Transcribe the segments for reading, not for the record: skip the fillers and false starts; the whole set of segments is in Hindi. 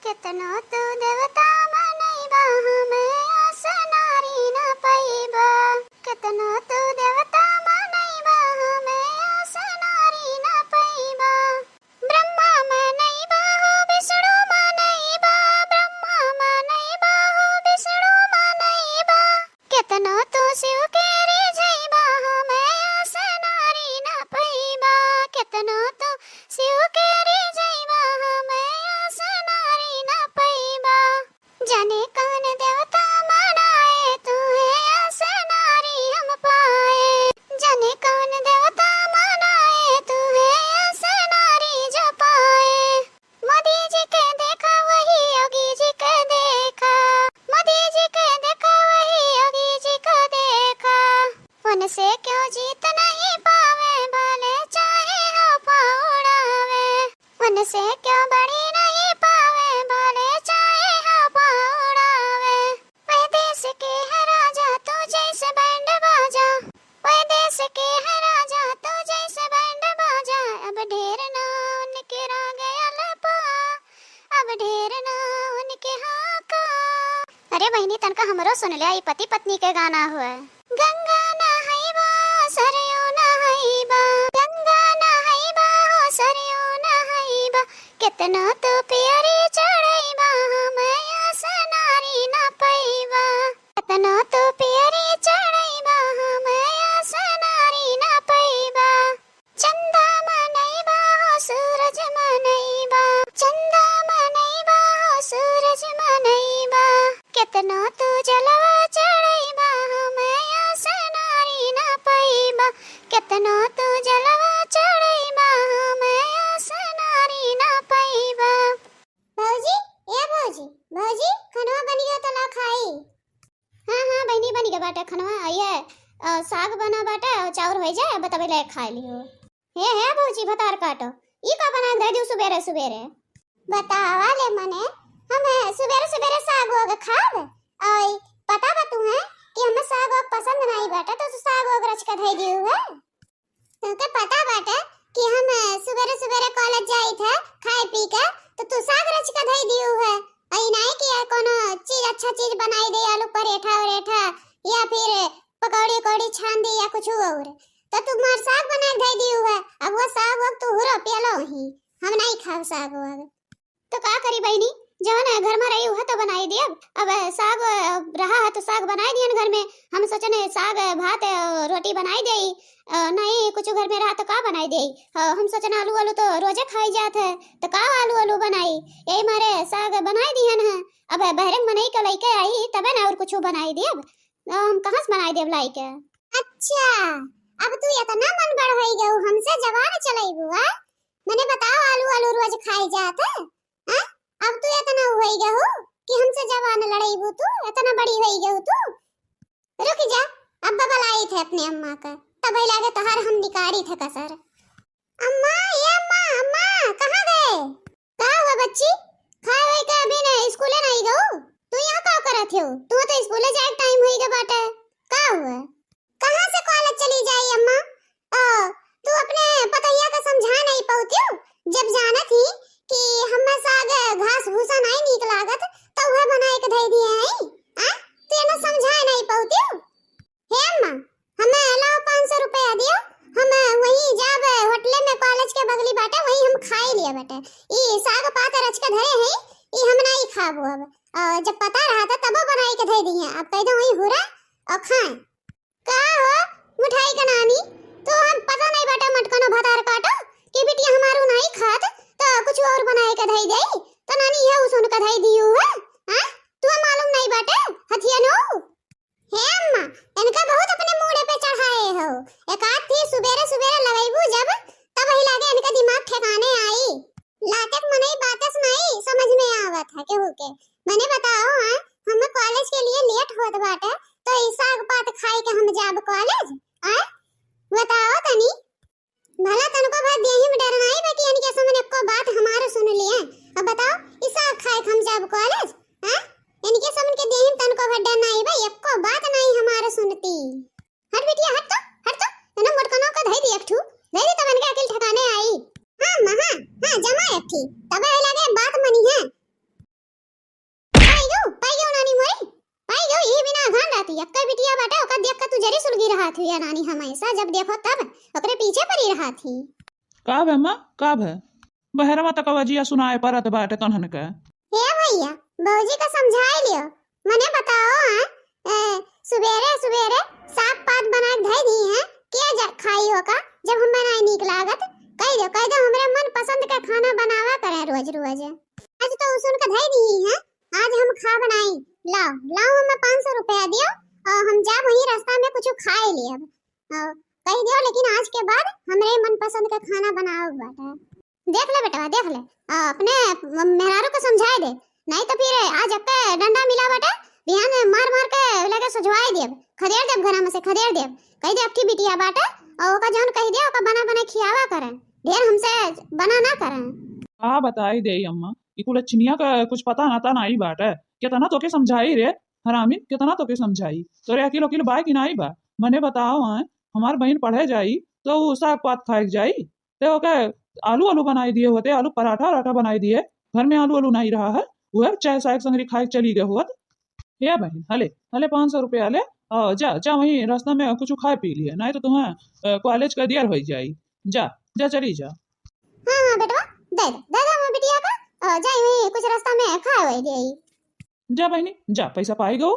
केतनो तू देवता मनैबा हमें आस नारी न पैबा। केतनो तू देवता मनैबा हमें आस नारी न पैबा। ब्रह्मा मनैबा हो विष्णु मनैबा, ब्रह्मा मनैबा हो विष्णु मनैबा। केतनो तू शिव के रिझैबा हमें आस नारी न पैबा। केतनो तू शिव के रिझैबा हमें आस नारी न पैबा। जाने कौन देवता मनाए तुम्हें आस नारी हम पाए। जाने कौन देवता मनाए तुम्हें आस नारी जो पाए। मोदी जी के देखा वही योगी जी के देखा। मोदी जी के देखा वही योगी जी को देखा। उनसे क्यों जीत नहीं पावे भले चाहे हो पाउड़ावे। उनसे क्यों बड़ी नहीं पावे भले चाहे हो पाउड़ावे। वह देश के है राजा तू जैसे बैंड बाजा। वह देश के है राजा तू जैसे बैंड बाजा। अब ढेर ना उनके रागे अलपा, अब ढेर ना उनके हाका। अरे बहनी तनका हमरो सुन लिया, ये पति पत्नी के गाना हुआ। गंगा नहाइबा सरयू नहाइबा, गंगा नहाइबा हो सरयू नहाइबा। केतना तो प्यारी चढ़ाइबा हमें आस नारी न पैबा। केतना तो प्यारी चढ़ाइबा हमें आस नारी न पैबा। चंदा मनैबा हो सूरज मनैबा, चंदा मनैबा हो सूरज मनैबा। केतना तो जलवा चढ़ाइबा हमें आस नारी न पैबा। केतना तो जलवा चढ़ाइबा हमें आस नारी न पैबा। भौजी ए भौजी, भौजी खनवा बन गया तो ला खाई। हाँ हाँ बहनी बन गया बाटा खनवा। आइए साग बना बाटा और चाउर हो जाए बतावे ले खा लियो। हे भौजी भतार काटो, ई का बना दे दियो सुबेरे सुबेरे। बतावा ले मने हमें सुबेरे सुबेरे साग वाग खाब। ओय पता बा तुम्हें कि हमें साग वाग पसंद नहीं बाटा तो साग वाग रच के धई दियो है। तुमके पता बाटा कि हम सुबेरे सुबेरे कॉलेज जाई थे खाए पी के तो तू साग रच के धई दियो है। आई नहीं कि कोनो चीज अच्छा चीज बनाई दे, आलू पराठा वरेठा या फिर पकौड़ी कौड़ी छान दे या कुछ और तो तू मार साग बना के धई दियो है। अब वो साग वाग तू हुरो पियलो ही, हम नहीं खाओ साग वाग। तो का करी बहनी जवन घर में रही है तो बनाई दिया। अब साग रहा है तो साग बनाई दियन घर में। हम सोचने साग भात रोटी बनाई दे, नहीं कुछ घर में रहा तो का बनाई दे। हम सोचना आलू आलू तो रोजे खाई जात है तो का आलू आलू बनाई, यही मारे साग बनाई दियन है। अब बहरंग मनई के लइके आई तबे ना और कुछ बनाई दियब, हम कहां से बनाई देब लाई के। अच्छा अब तू इतना मन बड़ होई गयो हमसे जवान चलाई बुआ। मने बताओ आलू आलू रोज खाई जात है। हां अब तू इतना होई गयो कि हमसे जवान लड़ाईबू, तू इतना बड़ी होई गयो तू। रुक जा अब्बा बुलाई थे अपने अम्मा का तब ही लागे तहार हम निकारी थे कसर। अम्मा ये अम्मा अम्मा कहां गए? का हुआ बच्ची खाए के अभी ने स्कूले नहीं गयो? तू यहां का करत हो? तू तो स्कूले जाए टाइम होई गे बाटे। का हुआ कहां से कॉलेज चली जाई अम्मा? तू अपने पतैया का समझा नहीं पाउती हो। जब जाना थी कि हमें साग घास भूसा नहीं नीक लागत तो वह बनाए के धई दिए हैं। आ तू ना समझा नहीं पाउती हो। हे अम्मा हमें लाओ 500 रुपया दियो, हम वहीं जाब होटल में कॉलेज के बगली बाटे वहीं हम खाई लिया बेटे। ई साग पात रच के धरे हैं ई हम नहीं खाबो। अब जब पता रहा था तब बनाई के धई दिए, अब कह दो वहीं हुरा और खाए। का हो मिठाई का नानी तो हम पता नहीं बेटा मटकनो भतार काटो कि बिटिया हमारू नहीं खात तो कुछ और बनाए के धई देई तो नानी ये उसन के धई दियो है। हां तू मालूम नहीं बाटे हथिया नो। हे अम्मा इनका बहुत अपने मूड पे चढ़ाए हो। एक आध थी सुबेरे सुबेरे लगाईबू जब तब ही लागे इनका दिमाग ठिकाने आई। लातक मने बातस नहीं समझ में आवत है केहू के। मैंने बताओ हां हम कॉलेज के लिए लेट होत बाटे तो ई साग पात खाई के हम जाब कॉलेज। आ बताओ तनी भला तनको बात देही में डर नहीं बाकी इनके सामने को बात हमारे सुन लिए। अब बताओ ई साग खाए के हम जाब कॉलेज। हां इनके सामने के देही तनको भड्डा नहीं भाई एको बात नहीं हमारे सुनती। हट बिटिया हट तो ना मोटकनो का धई दी एक ठू धई दी तब इनके अकेले ठिकाने आई। हां हां जमा एक थी तब लगे बात मनी है। यक्का बिटिया बाटे ओका देख के तू जरी सुलगी रहा थी या नानी हमेशा जब देखो तब ओकरे पीछे पड़ी रहा थी। काब है माँ काब है बहरवा तक वजिया सुनाए परत बाटे कन्हन के। हे भैया भौजी का समझाई लियो मने बताओ सुबेरे सुबेरे साग पात बना के धई दी है के खाई हो का जब हम बनाए नीक लागत कह दो हमरे मन पसंद का खाना बनावा करे रोज रोज। आज तो उसन का धई दी है आज हम खा बनाई लाओ लाओ हमें 500 रुपया दियो और हम जा वही रास्ता में कुछ खाए लिए कह दियो लेकिन आज के बाद हमरे मन पसंद का खाना बनाओ बेटा। देख ले बेटा देख ले अपने मेहरारू को समझाए दे नहीं तो फिर आज अक्के डंडा मिला बेटा बिहान मार मार के लगे सजवाए दे खदेड़ दे घर में से खदेड़ दे कह दे अक्की बिटिया बाटे और ओका जौन कह दे ओका बना बना खियावा करे ढेर हमसे बना ना करे। हाँ बताई दे अम्मा इकुल चिनिया का कुछ पता ना था नहीं बात है कितना तो के समझाई रे हरामी कितना तो के समझाई तोरे अकिल अकिल बा कि नहीं बा मने बताओ हैं हमार बहन पढ़े जाई तो उ साग पात खाए जाई ते ओके आलू आलू बनाई दिए होते आलू पराठा पराठा बनाई दिए घर में आलू आलू नहीं रहा है वह चाय साग संगरी खाए चली गए होत हे बहन हले हले 500 रुपया ले जा जा वहीं रास्ता में कुछ खाए पी लिए नहीं तो तुम्हें कॉलेज का देर हो जाई जा जा चली जा। हां हां बेटा दे दे दे मैं बिटिया का जाई वही कुछ रास्ता में खाए होई देई। जा बहनी जा पैसा पाई गो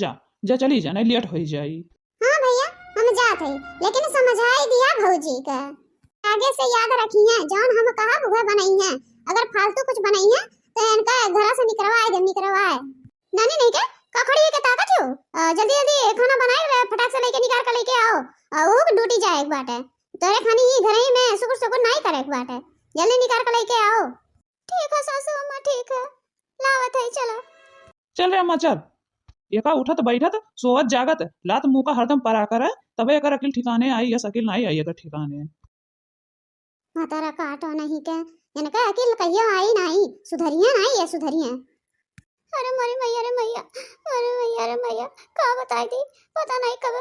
जा जा चली जा नहीं लेट हो जाई। हां भैया हम जात हई लेकिन समझाई दिया भौजी का आगे से याद रखी है जौन हम कहा वो बनाई है अगर फालतू कुछ बनाई है तो इनका घर से निकलवाए नानी नहीं के कखड़ी के ताकत हो जल्दी जल्दी खाना बनाए ले फटाक से लेके निकाल के लेके आओ वो ड्यूटी जाए एक बात है तोरे खानी ही घर ही में सुकुर सुकुर नहीं करे एक बात है जल्दी निकाल के लेके आओ। ठीक है सासू अम्मा ठीक है लावत है चलो चल रे अम्मा चल एका उठत बैठत सोवत जागत लात मुंह का हरदम परा करे तबे एकर अकिल ठिकाने आई या सकिल नहीं आई एकर ठिकाने मातारा काटो नहीं के इनका अकिल कहियो आई नहीं सुधरिया नहीं है सुधरिया। अरे मैया का बताई दी पता नहीं कब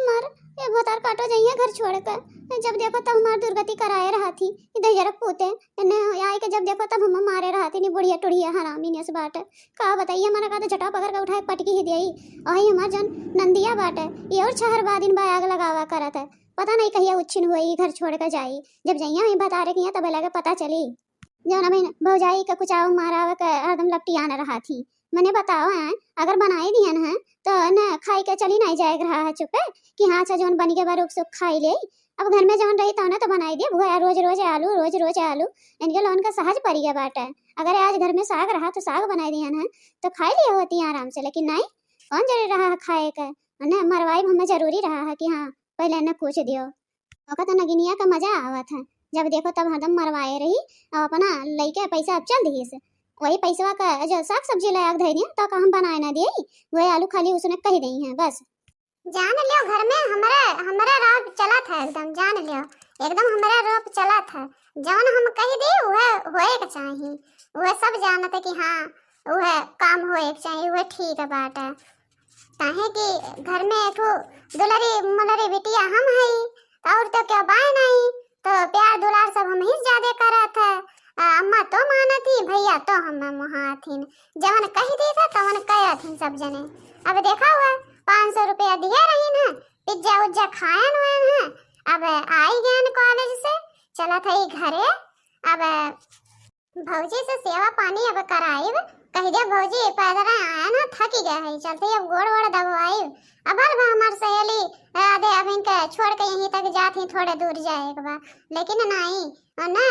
मर ये भतार काटो जाइए घर छोड़ कर जब देखो तब हमार दुर्गति कराए रहा थी इधर जरा पूते ने आई के जब देखो तब हम मारे रहा थी नी बुढ़िया टुढ़िया हरामी ने इस बात का बताइए हमारा का तो झटा पकड़ के उठाए पटकी ही देई वही हमार जन नंदिया बात है ये और छहर बादिन बा आग लगावा करत है पता नहीं कहिया उच्छिन हुई घर छोड़ कर जाई जब जाइए वही बता रहे कि तब लगे पता चली जो ना बहन भौजाई का कुछ आओ मारा हरदम लपटी आने रहा थी मैंने बताओ है अगर बनाई दिया है तो न खाई के चली नहीं जाए रहा है चुपे कि हाँ अच्छा जौन बनी के बार सुख खाई ले अब घर में जौन रही तो ना तो बनाई दे भुआ रोज रोज आलू इनके लोन का सहज पड़ गया बात है अगर आज घर में साग रहा तो साग बनाई दिया है तो खाई लिया होती है आराम से लेकिन नहीं कौन जरूरी रहा है खाए का न मरवाई हमें जरूरी रहा है कि हाँ पहले न पूछ दियो तो नगिनिया का मजा आवत है जब देखो तब हरदम मरवाए रही और अपना लेके पैसा अब चल दी से वही पैसा का जो साग सब्जी लाया धई दिया तो हम बनाए ना दिए वही आलू खाली उसने कही दी है बस जान लियो घर में हमारा राग चला था एकदम जान लियो एकदम हमारा रोप चला था जौन हम कही दी वह होए के चाहिए वह सब जानते कि हाँ वह काम होए के चाहिए वह ठीक है बात है काहे कि घर में एक दुलरी मलरी बिटिया हम है और तो क्या बाय नहीं तो प्यार दुलार सब हम ही ज्यादा करत है अम्मा तो मानती भैया तो हम महाथिन जवन कही दी था तवन कया थी सब जने अब देखा हुआ 500 रुपया दिए रही ना पिज्जा उज्जा खायन हुए हैं अब आई गए कॉलेज से चला था घरे अब भौजी से सेवा पानी अब कराई कह दे भौजी पैदल आया ना थकी गया है चलते अब गोड़ वोड़ दबाई अब हमार सहेली राधे अब इनके छोड़ के यहीं तक जाती थोड़े दूर जाएगा लेकिन नहीं ना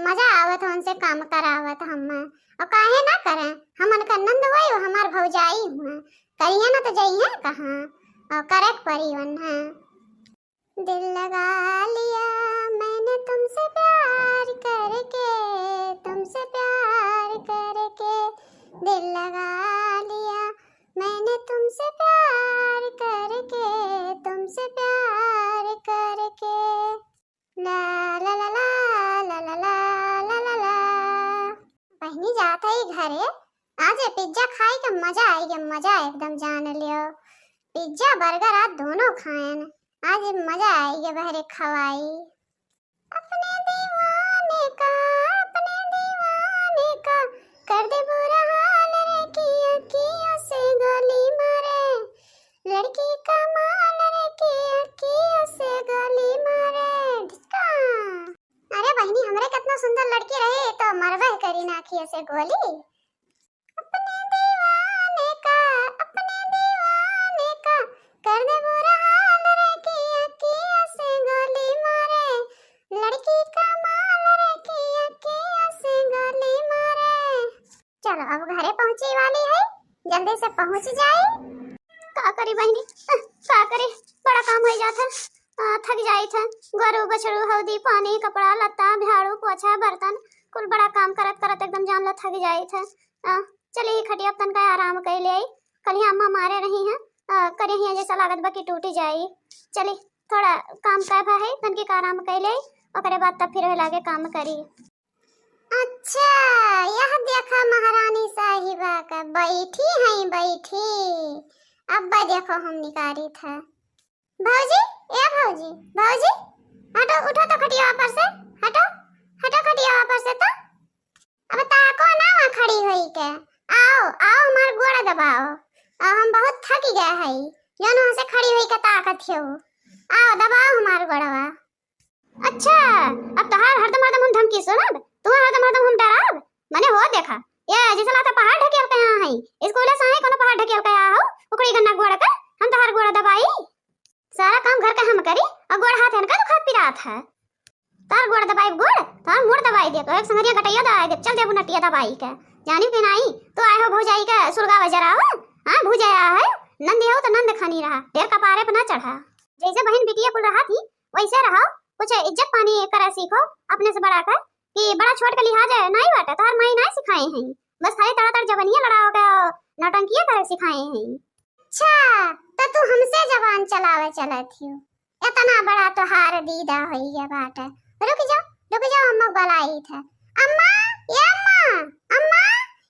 मजा आवत उनसे काम करावत हम और काहे ना करें हमन का नंद वही हमार भौजाई हुआ करिए ना तो जाइए कहाँ और करे परिवन है दिल लगा लिया मैंने तुमसे प्यार करके दिल लगा लिया मैंने तुमसे प्यार करके ला ला ला ला ला ला ला ला ला बहनी जाता ही घरे आज पिज्जा खाई के मजा एकदम जान लियो पिज्जा बर्गर आज दोनों खाएन आज मजा आएगी बहरे खवाई अपने दीवाने का कर दे बुरा हाल रे किया से गोली मारे से गोली। अपने दीवाने का कर दे बुरा हाल रे किया से गोली मारे, लड़की का माल रे किया से गोली मारे। चलो अब घरे पहुंची वाली है, जल्दी से पहुंच जाए। का करी बहनी, का करी, बड़ा काम हो जाता, थक जाई था। गरु बछड़ू हल्दी पानी कपड़ा लत्ता झाड़ू पोछा बर्तन कुल बड़ा काम करत करत एकदम जान ला थक जाई था। चली खटिया तन का आराम कर ले आई, कल अम्मा मारे रही हैं, करे ही जैसा लागत बा कि टूटी जाई। चली थोड़ा काम कर है तन के आराम कर ले, ओकरे बाद तब फिर लागे काम करी। अच्छा यह देखा महारानी साहिबा का बैठी है बैठी, अब देखो हम निकारी था। भौजी ए भौजी, भौजी हटो, उठो तो खटिया पर से, हटो हटो खटिया पर से। तो अब ताको ना वहाँ खड़ी हुई के, आओ आओ हमार गोड़ दबाओ, हम बहुत थक गए हैं, जन वहाँ से खड़ी हुई के ताकत हो, आओ दबाओ हमार गोड़वा। अच्छा अब तहार हरदम हरदम हम धमकी सुनब, तुम्हार हरदम हरदम हम डराब, माने हो देखा ये जैसे लाता पहाड़ ढकेल के यहाँ है, स्कूल से आए कोनो पहाड़ ढकेल के आया हो, उकड़ी गन्ना गोड़ का हम तहार गोड़ दबाई, सारा काम घर का हम करी और गोड़ हाथ है का तो खात पिरात है। तार गोड़ दबाई गोड़ तार मुड़ दबाई दे, तो एक संगरिया गटैया दबाई दे, चल दे बुनटिया दबाई के, जानी कि नहीं तो आए हो भौजाई का सुरगा बजरा हो, हां भुजाया है, नंदी हो तो नंद खानी रहा, ढेर कपारे पे ना चढ़ा। जैसे बहन बिटिया कुल रहा थी वैसे रहो, कुछ इज्जत पानी करे सीखो अपने से बड़ा कर, कि बड़ा छोट का लिहाज नहीं बाटे, तार माई नहीं सिखाए हैं, बस खाली तड़ातड़ जवनिया लड़ाओ के नौटंकिया करे सिखाए हैं। अच्छा तो तू हमसे जवान चलावे चलत हो, इतना बड़ा तो हार दीदा होई है बात है। रुक जाओ अम्मा बुलाई था, अम्मा ये अम्मा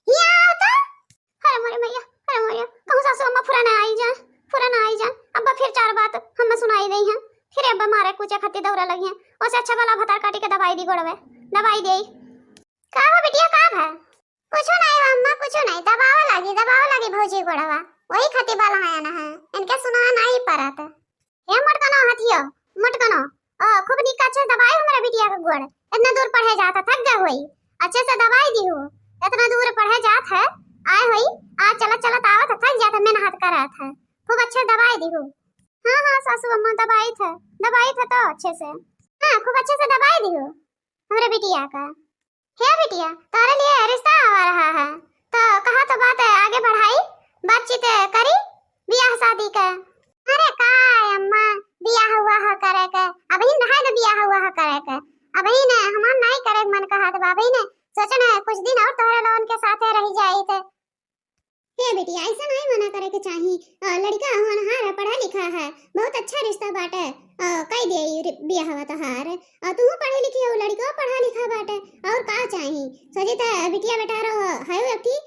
ये आओ तो। अरे मोरे मैया, अरे मोरे कहूं सासू अम्मा फुराना आई जा, अब्बा फिर चार बात हम सुनाई दई हैं, फिर अब्बा मारे कुछ खत्ती दौरा लगी हैं, ओसे अच्छा वाला भतार काटी के दवाई दी गोड़वे, दवाई देई। का हो बिटिया का है? कुछो नहीं अम्मा कुछो नहीं, दबावा लगी भौजी गोड़वा, वही खती वाला है ना, है इनके सुना नहीं परत। हे मटकनो हथियो मटकनो, खूब निक अच्छे दवाई हमरा बिटिया के गोड़, इतना दूर पढ़े जाता थक गए होई, अच्छे से दवाई दी हो, इतना दूर पढ़े जात है, आए होई आज चलत आवत थक जाता, मैंने हाथ करत है, खूब अच्छे दवाई दी हो। हां सासू अम्मा दवाई था तो अच्छे से, हां खूब अच्छे से दवाई दी हो हमरा बिटिया का। हे बिटिया तारे लिए रिश्ता आ रहा है, तो कहा तो बात आगे बढ़ाई, बातचीत करी बियाह शादी का। अरे का अम्मा बियाह हुआ है करे के, अभी नहीं तो बियाह हुआ है करे के, अभी ने हमार नहीं करे मन कहा तो अभी ने सोचना है कुछ दिन और तोहरे लोगन के साथे रह जाई थे। हे बेटी ऐसा नहीं मना करे के चाहिए, लड़का होनहार पढ़ा लिखा है, बहुत अच्छा रिश्ता बाटे, कई दे बियाह हुआ तोहार, तू पढ़ी लिखी हो, लड़का पढ़ा लिखा बाटे, और का चाहिए सोचे तो बिटिया बेटा रो है व्यक्ति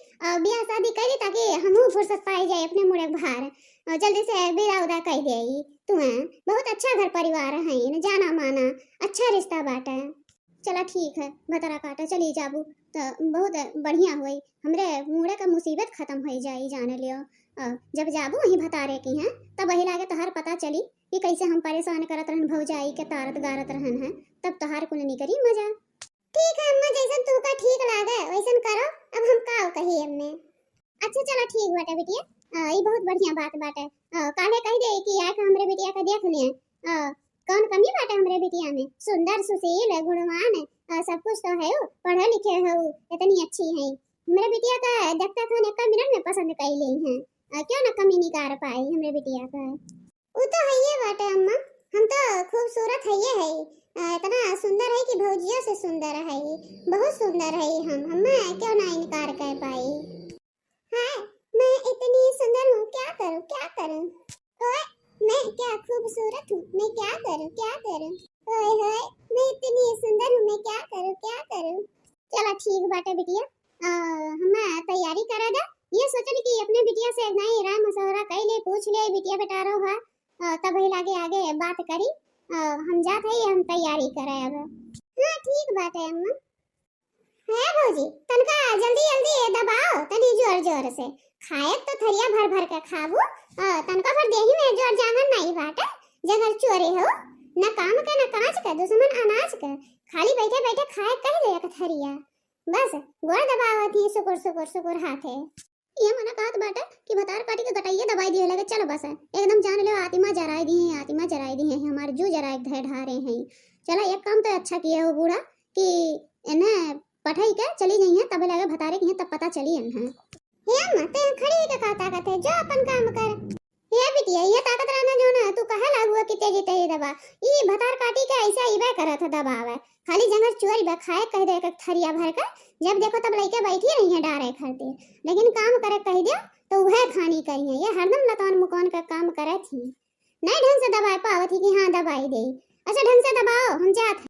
बियाह शादी कर दी ताकि हमहू फुर्सत पाई जाए अपने मुड़े भार, जल्दी से बेरा उदा कर दे। तू बहुत अच्छा घर परिवार है, जाना माना अच्छा रिश्ता बाटे। चला ठीक है भतरा काटा चली जाबू तो बहुत बढ़िया हुई, हमरे मुड़े का मुसीबत खत्म हो जाई जाने लियो, जब जाबू वही भतारे की हैं तब वही लागे तोहार पता चली कि कैसे हम परेशान करत रहन भौजाई के तारत गारत रहन है, तब तोहार कुल निकरी मजा। ठीक है अम्मा जैसन तू का ठीक लागे वैसन करो, अब हम का कही हमने। अच्छा चलो ठीक बाटे बिटिया, ये बहुत बढ़िया बात बाटे, काले कह दे कि आके हमरे बिटिया का देख लिए, कौन कमी बाटे हमरे बिटिया में, सुंदर सुशील गुणवान सब कुछ तो है, पढ़े लिखे हो इतनी अच्छी है, मेरे बिटिया का देखता था एक मिनट में पसंद कर ली है, क्यों ना कमी निकाल पाई हमरे बिटिया का। वो तो है ये बाटे अम्मा, हम तो खूबसूरत है ये है, इतना सुंदर है कि भौजियों से सुंदर है, बहुत सुंदर है हम क्यों ना इनकार कर पाई। हाँ मैं इतनी सुंदर हूँ, क्या करूँ ओए मैं क्या खूबसूरत हूँ, मैं क्या करूँ ओए होए मैं इतनी सुंदर हूँ, मैं क्या करूँ। चला ठीक बाटे बिटिया, हम तैयारी करा दा, ये सोचल कि अपने बिटिया से नहीं राय मशवरा कर ले पूछ ले बिटिया बेटा रो है, तब ही लागे आगे बात करी, हम जात है हम तैयारी करे अब। हाँ ठीक बात है अम्मा। है भौजी तनका जल्दी दबाओ तनी जोर से, खाए तो थरिया भर के खाबू, तनका भर देही में जोर जांगन नहीं बाटे, जगह चोरी हो न काम के न काज के, दुश्मन अनाज के, खाली बैठे खाए कह ले एक थरिया, बस गोड़ दबावत ही सुकुर सुकुर सुकुर हाथे। ये मना कहत बाटे कि भतार काटी के गटाइए दवाई दिए लगे चलो बस एकदम जान लो आतिमा जराई दी है, आतिमा जराई दी है, हमारे जू जराई धै ढारे हैं। चला एक काम तो अच्छा किया हो बूढ़ा कि इन्हें पठाई के चली गई है, तब लगे भतारे की है तब पता चली इन्हें। हे मते खड़ी के का ताकत है जो अपन काम कर। हे बिटिया ये ताकत रहना जो ना तू कहे लागू कि तेजी तेजी दबा ई भतार काटी के ऐसा इबे करत है दबावे खाली जंगर चोरी बा खाए कह दे के थरिया भर कर जब देखो तब लइके बैठी रही है डारे खातिर, लेकिन काम करे कह दियो तो वह खानी करिए। ये हरदम लतान मुकान का काम करे थी, नहीं ढंग से दबा पावत थी कि हाँ दबाई दे। अच्छा ढंग से दबाओ हम जात